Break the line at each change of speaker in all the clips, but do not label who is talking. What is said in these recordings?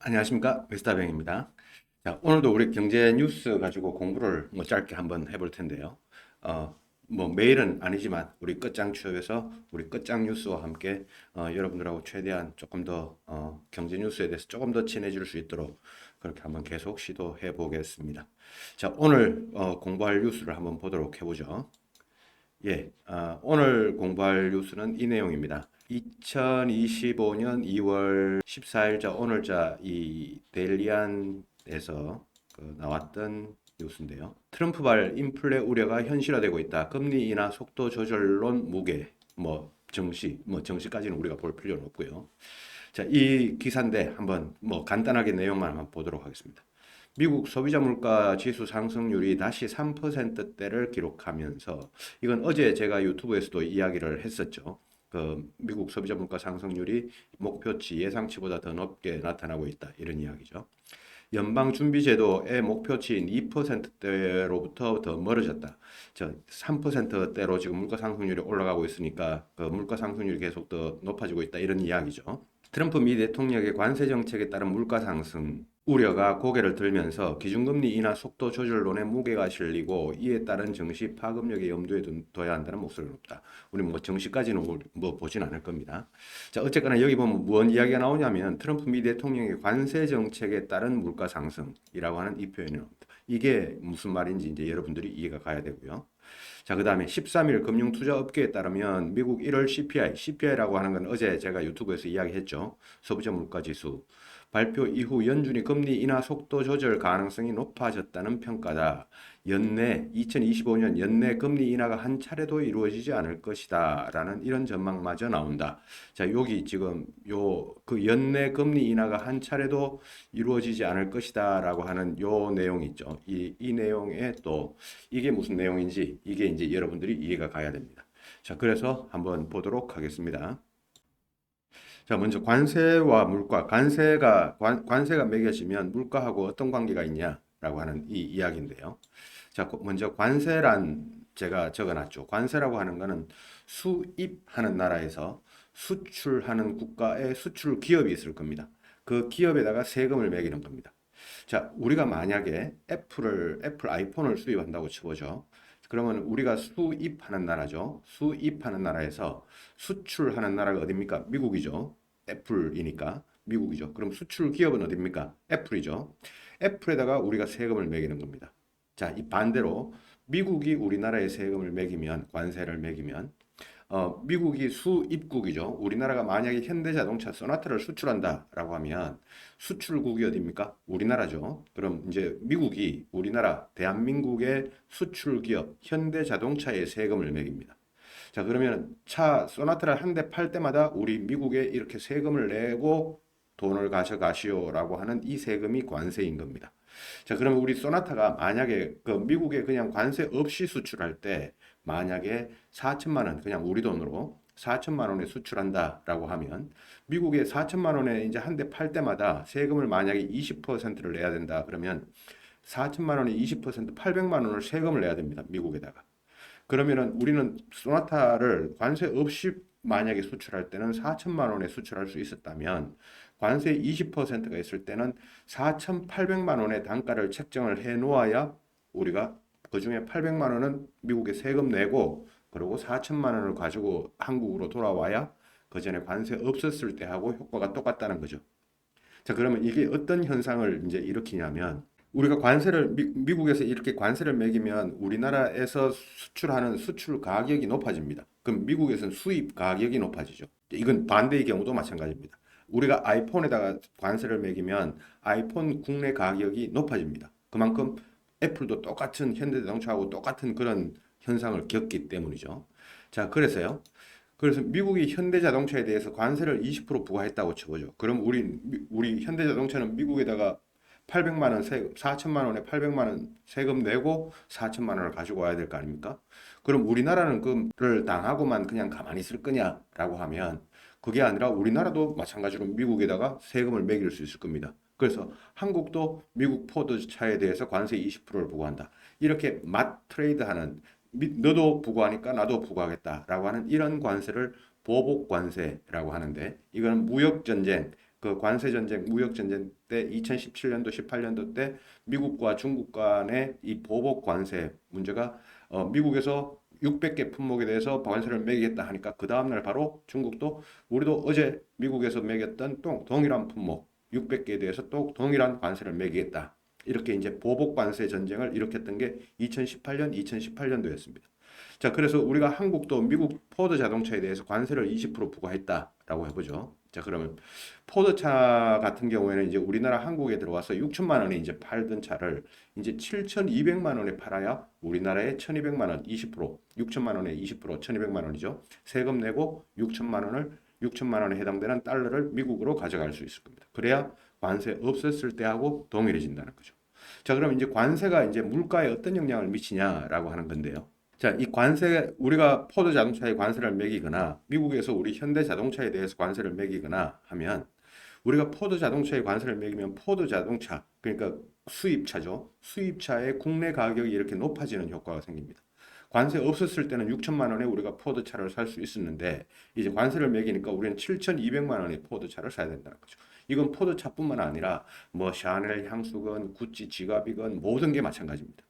안녕하십니까, 웨스타뱅입니다. 자, 오늘도 우리 경제 뉴스 가지고 공부를 짧게 한번 해볼 텐데요. 어, 매일은 아니지만 우리 끝장 취업에서 우리 끝장 뉴스와 함께 여러분들하고 최대한 조금 더 경제 뉴스에 대해서 조금 더 친해질 수 있도록 그렇게 한번 계속 시도해 보겠습니다. 자, 오늘 공부할 뉴스를 한번 보도록 해보죠. 예, 오늘 공부할 뉴스는 이 내용입니다. 2025년 2월 14일자 오늘자 이 데일리안에서 나왔던 뉴스인데요. 트럼프발 인플레 우려가 현실화되고 있다. 금리 인하 속도 조절론 무게. 정시까지는 우리가 볼 필요는 없고요. 자, 이 기사인데 한번 간단하게 내용만 한번 보도록 하겠습니다. 미국 소비자 물가 지수 상승률이 다시 3%대를 기록하면서 이건 어제 제가 유튜브에서도 이야기를 했었죠. 미국 소비자 물가 상승률이 목표치 예상치보다 더 높게 나타나고 있다. 이런 이야기죠. 연방준비제도의 목표치인 2%대로부터 더 멀어졌다. 3%대로 지금 물가 상승률이 올라가고 있으니까 그 물가 상승률이 계속 더 높아지고 있다. 이런 이야기죠. 트럼프 미 대통령의 관세 정책에 따른 물가 상승 우려가 고개를 들면서 기준금리 인하 속도 조절론에 무게가 실리고 이에 따른 증시 파급력에 염두에 둬야 한다는 목소리가 높다. 우리 증시까지는 보진 않을 겁니다. 자, 어쨌거나 여기 보면 무슨 이야기가 나오냐면 트럼프 미 대통령의 관세 정책에 따른 물가 상승이라고 하는 이 표현이 나옵니다. 이게 무슨 말인지 이제 여러분들이 이해가 가야 되고요. 자, 그 다음에 13일 금융투자업계에 따르면 미국 1월 CPI라고 하는 건 어제 제가 유튜브에서 이야기했죠. 소비자 물가지수. 발표 이후 연준이 금리 인하 속도 조절 가능성이 높아졌다는 평가다. 2025년 연내 금리 인하가 한 차례도 이루어지지 않을 것이다. 라는 이런 전망마저 나온다. 자, 여기 지금 그 연내 금리 인하가 한 차례도 이루어지지 않을 것이다. 라고 하는 요 내용이 있죠. 이 내용에 또 이게 무슨 내용인지 이게 이제 여러분들이 이해가 가야 됩니다. 자, 그래서 한번 보도록 하겠습니다. 자, 먼저 관세와 물가, 관세가 매겨지면 물가하고 어떤 관계가 있냐라고 하는 이 이야기인데요. 자, 먼저 관세란 제가 적어놨죠. 관세라고 하는 거는 수입하는 나라에서 수출하는 국가의 수출 기업이 있을 겁니다. 그 기업에다가 세금을 매기는 겁니다. 자, 우리가 만약에 애플 아이폰을 수입한다고 쳐보죠. 그러면 우리가 수입하는 나라죠. 수입하는 나라에서 수출하는 나라가 어딥니까? 미국이죠. 애플이니까 미국이죠. 그럼 수출 기업은 어딥니까? 애플이죠. 애플에다가 우리가 세금을 매기는 겁니다. 자, 이 반대로 미국이 우리나라에 세금을 매기면, 관세를 매기면 미국이 수입국이죠. 우리나라가 만약에 현대자동차 소나타를 수출한다라고 하면 수출국이 어디입니까? 우리나라죠. 그럼 이제 미국이 우리나라 대한민국의 수출기업 현대자동차에 세금을 매깁니다. 자, 그러면 차 소나타를 한 대 팔 때마다 우리 미국에 이렇게 세금을 내고 돈을 가져가시오라고 하는 이 세금이 관세인 겁니다. 자, 그러면 우리 소나타가 만약에 그 미국에 그냥 관세 없이 수출할 때 만약에 4천만 원 그냥 우리 돈으로 4천만 원에 수출한다라고 하면 미국에 4천만 원에 이제 한 대 팔 때마다 세금을 만약에 20%를 내야 된다 그러면 4천만 원에 20% 800만 원을 세금을 내야 됩니다. 미국에다가. 그러면은 우리는 소나타를 관세 없이 만약에 수출할 때는 4천만 원에 수출할 수 있었다면 관세 20%가 있을 때는 4,800만 원의 단가를 책정을 해 놓아야 우리가 그중에 800만 원은 미국에 세금 내고 그리고 4천만 원을 가지고 한국으로 돌아와야 그 전에 관세 없었을 때하고 효과가 똑같다는 거죠. 자, 그러면 이게 어떤 현상을 이제 일으키냐면 우리가 미국에서 이렇게 관세를 매기면 우리나라에서 수출하는 수출 가격이 높아집니다. 그럼 미국에서는 수입 가격이 높아지죠. 이건 반대의 경우도 마찬가지입니다. 우리가 아이폰에다가 관세를 매기면 아이폰 국내 가격이 높아집니다. 그만큼 애플도 똑같은 현대자동차하고 똑같은 그런 현상을 겪기 때문이죠. 자, 그래서 미국이 현대자동차에 대해서 관세를 20% 부과했다고 쳐보죠. 그럼 우리 현대자동차는 미국에다가 800만 원 4천만 원에 800만 원 세금 내고 4천만 원을 가지고 와야 될 거 아닙니까? 그럼 우리나라는 그를 당하고만 그냥 가만히 있을 거냐라고 하면 그게 아니라 우리나라도 마찬가지로 미국에다가 세금을 매길 수 있을 겁니다. 그래서 한국도 미국 포드차에 대해서 관세 20%를 부과한다. 이렇게 맛 트레이드하는 너도 부과하니까 나도 부과하겠다라고 하는 이런 관세를 보복 관세라고 하는데 이거는 무역 전쟁 그 관세 전쟁, 무역 전쟁 때 2017년도, 18년도 때 미국과 중국 간의 이 보복 관세 문제가 미국에서 600개 품목에 대해서 관세를 매기겠다 하니까 그 다음날 바로 중국도 우리도 어제 미국에서 매겼던 또 동일한 품목 600개에 대해서 또 동일한 관세를 매기겠다. 이렇게 이제 보복 관세 전쟁을 일으켰던 게 2018년, 2018년도였습니다. 자, 그래서 우리가 한국도 미국 포드 자동차에 대해서 관세를 20% 부과했다라고 해보죠. 자, 그러면 포드차 같은 경우에는 이제 우리나라 한국에 들어와서 6천만 원에 이제 팔던 차를 이제 7,200만 원에 팔아야 우리나라에 1,200만 원 20%, 6천만 원에 20%, 1,200만 원이죠. 세금 내고 6천만 원에 해당되는 달러를 미국으로 가져갈 수 있을 겁니다. 그래야 관세 없었을 때하고 동일해진다는 거죠. 자, 그럼 이제 관세가 이제 물가에 어떤 영향을 미치냐라고 하는 건데요. 자, 이 관세, 우리가 포드 자동차에 관세를 매기거나 미국에서 우리 현대 자동차에 대해서 관세를 매기거나 하면 우리가 포드 자동차에 관세를 매기면 포드 자동차, 그러니까 수입차죠. 수입차의 국내 가격이 이렇게 높아지는 효과가 생깁니다. 관세 없었을 때는 6천만 원에 우리가 포드 차를 살 수 있었는데 이제 관세를 매기니까 우리는 7,200만 원에 포드 차를 사야 된다는 거죠. 이건 포드 차뿐만 아니라 뭐 샤넬 향수건, 구찌 지갑이건 모든 게 마찬가지입니다.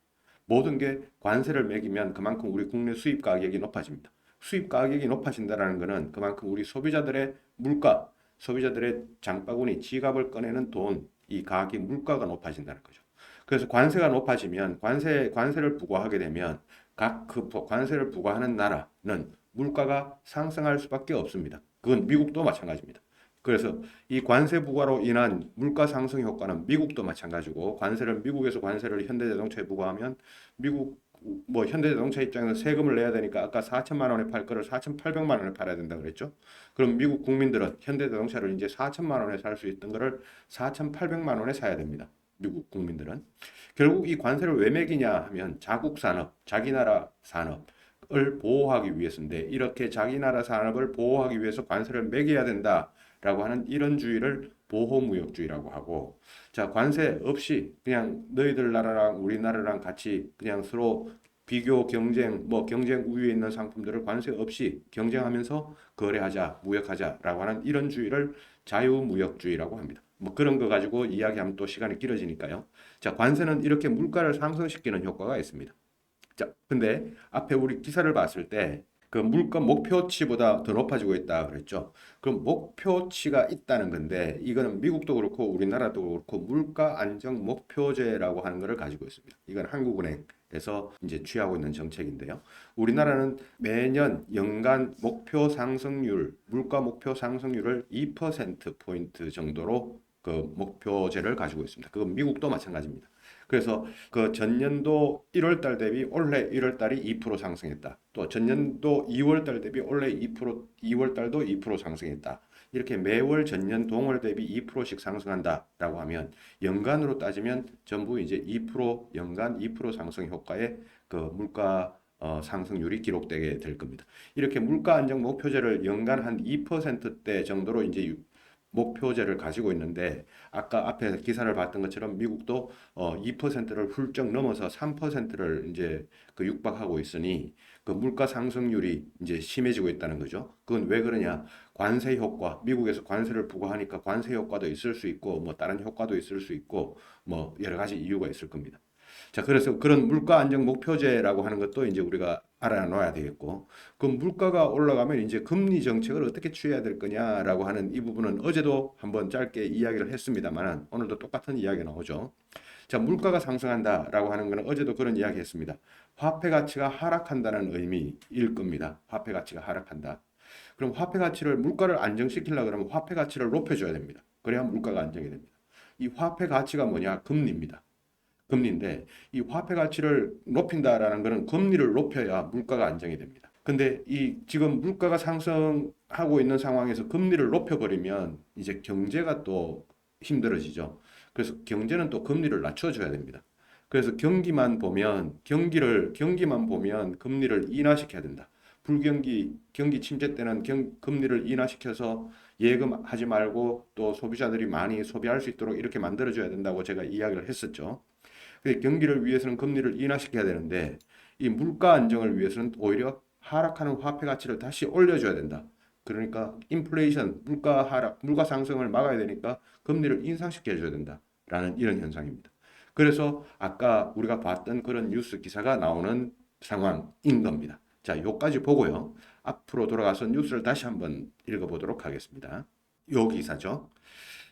모든 게 관세를 매기면 그만큼 우리 국내 수입 가격이 높아집니다. 수입 가격이 높아진다는 것은 그만큼 우리 소비자들의 물가, 소비자들의 장바구니, 지갑을 꺼내는 돈, 이 가격 물가가 높아진다는 거죠. 그래서 관세가 높아지면 관세를 부과하게 되면 각 그 관세를 부과하는 나라는 물가가 상승할 수밖에 없습니다. 그건 미국도 마찬가지입니다. 그래서 이 관세 부과로 인한 물가 상승 효과는 미국도 마찬가지고 미국에서 관세를 현대자동차에 부과하면 미국 뭐 현대자동차 입장에서 세금을 내야 되니까 아까 4천만 원에 팔 거를 4,800만 원에 팔아야 된다 그랬죠. 그럼 미국 국민들은 현대자동차를 이제 4천만 원에 살 수 있던 거를 4,800만 원에 사야 됩니다. 미국 국민들은 결국 이 관세를 왜 매기냐 하면 자국 산업, 자기 나라 산업을 보호하기 위해서인데 이렇게 자기 나라 산업을 보호하기 위해서 관세를 매겨야 된다라고 하는 이런 주의를 보호무역주의라고 하고 자 관세 없이 그냥 너희들 나라랑 우리나라랑 같이 그냥 서로 비교 경쟁 뭐 경쟁 우위에 있는 상품들을 관세 없이 경쟁하면서 거래하자 무역하자라고 하는 이런 주의를 자유무역주의라고 합니다. 뭐 그런 거 가지고 이야기하면 또 시간이 길어지니까요. 자, 관세는 이렇게 물가를 상승시키는 효과가 있습니다. 자, 근데 앞에 우리 기사를 봤을 때 그 물가 목표치보다 더 높아지고 있다 그랬죠. 그럼 목표치가 있다는 건데 이거는 미국도 그렇고 우리나라도 그렇고 물가 안정 목표제라고 하는 것을 가지고 있습니다. 이건 한국은행에서 이제 취하고 있는 정책인데요. 우리나라는 매년 연간 목표 상승률, 물가 목표 상승률을 2% 포인트 정도로 그 목표제를 가지고 있습니다. 그건 미국도 마찬가지입니다. 그래서 그 전년도 1월 달 대비 올해 1월 달이 2% 상승했다. 또 전년도 2월 달 대비 올해 2월 달도 2% 상승했다. 이렇게 매월 전년 동월 대비 2%씩 상승한다라고 하면 연간으로 따지면 전부 이제 2% 연간 2% 상승 효과의 그 물가 상승률이 기록되게 될 겁니다. 이렇게 물가 안정 목표제를 연간 한 2%대 정도로 이제 목표제를 가지고 있는데 아까 앞에 기사를 봤던 것처럼 미국도 2%를 훌쩍 넘어서 3%를 이제 그 육박하고 있으니 그 물가 상승률이 이제 심해지고 있다는 거죠. 그건 왜 그러냐? 관세 효과, 미국에서 관세를 부과하니까 관세 효과도 있을 수 있고 뭐 다른 효과도 있을 수 있고 뭐 여러 가지 이유가 있을 겁니다. 자, 그래서 그런 물가 안정 목표제라고 하는 것도 이제 우리가 알아놔야 되겠고, 그 물가가 올라가면 이제 금리 정책을 어떻게 취해야 될 거냐라고 하는 이 부분은 어제도 한번 짧게 이야기를 했습니다만 오늘도 똑같은 이야기가 나오죠. 자, 물가가 상승한다라고 하는 것은 어제도 그런 이야기 했습니다. 화폐 가치가 하락한다는 의미일 겁니다. 화폐 가치가 하락한다. 그럼 화폐 가치를 물가를 안정시키려고 그러면 화폐 가치를 높여줘야 됩니다. 그래야 물가가 안정이 됩니다. 이 화폐 가치가 뭐냐? 금리입니다. 금리인데 이 화폐 가치를 높인다라는 것은 금리를 높여야 물가가 안정이 됩니다. 근데 이 지금 물가가 상승하고 있는 상황에서 금리를 높여버리면 이제 경제가 또 힘들어지죠. 그래서 경제는 또 금리를 낮춰줘야 됩니다. 그래서 경기만 보면 금리를 인하시켜야 된다. 경기 침체 때는 금리를 인하시켜서 예금하지 말고 또 소비자들이 많이 소비할 수 있도록 이렇게 만들어줘야 된다고 제가 이야기를 했었죠. 경기를 위해서는 금리를 인하시켜야 되는데 이 물가 안정을 위해서는 오히려 하락하는 화폐 가치를 다시 올려줘야 된다. 그러니까 인플레이션, 물가 하락, 물가 상승을 막아야 되니까 금리를 인상시켜 줘야 된다라는 이런 현상입니다. 그래서 아까 우리가 봤던 그런 뉴스 기사가 나오는 상황인 겁니다. 자, 요까지 보고요. 앞으로 돌아가서 뉴스를 다시 한번 읽어보도록 하겠습니다. 요 기사죠.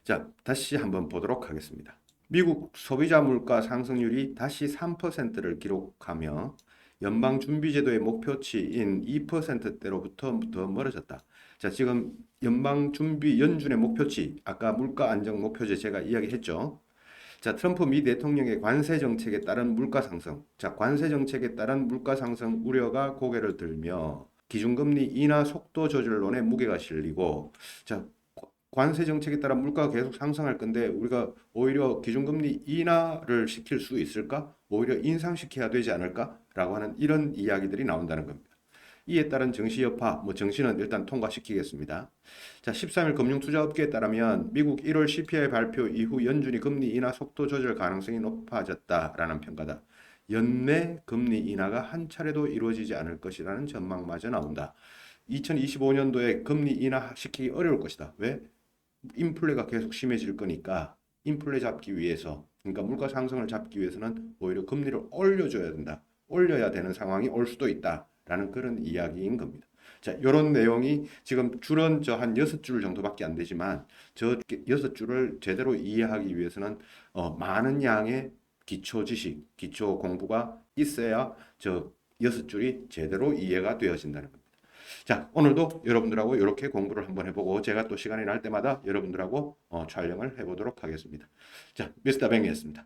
자, 다시 한번 보도록 하겠습니다. 미국 소비자 물가 상승률이 다시 3%를 기록하며 연방준비제도의 목표치인 2%대로부터 더 멀어졌다. 자, 지금 연방준비 연준의 목표치, 아까 물가 안정 목표제 제가 이야기했죠. 자, 트럼프 미 대통령의 관세 정책에 따른 물가 상승. 자, 관세 정책에 따른 물가 상승 우려가 고개를 들며 기준금리 인하 속도 조절론에 무게가 실리고, 자, 관세 정책에 따라 물가가 계속 상승할 건데 우리가 오히려 기준금리 인하를 시킬 수 있을까? 오히려 인상시켜야 되지 않을까?라고 하는 이런 이야기들이 나온다는 겁니다. 이에 따른 증시 여파, 증시는 일단 통과시키겠습니다. 자, 13일 금융투자업계에 따르면 미국 1월 CPI 발표 이후 연준이 금리 인하 속도 조절 가능성이 높아졌다라는 평가다. 연내 금리 인하가 한 차례도 이루어지지 않을 것이라는 전망마저 나온다. 2025년도에 금리 인하시키기 어려울 것이다. 왜? 인플레가 계속 심해질 거니까 인플레 잡기 위해서, 그러니까 물가 상승을 잡기 위해서는 오히려 금리를 올려줘야 된다. 올려야 되는 상황이 올 수도 있다라는 그런 이야기인 겁니다. 자, 이런 내용이 지금 줄은 저 한 6줄 정도밖에 안 되지만 저 6줄을 제대로 이해하기 위해서는 많은 양의 기초 지식, 기초 공부가 있어야 저 6줄이 제대로 이해가 되어진다는 겁니다. 자, 오늘도 여러분들하고 이렇게 공부를 한번 해보고 제가 또 시간이 날 때마다 여러분들하고 촬영을 해보도록 하겠습니다. 자, 미스터 뱅이었습니다.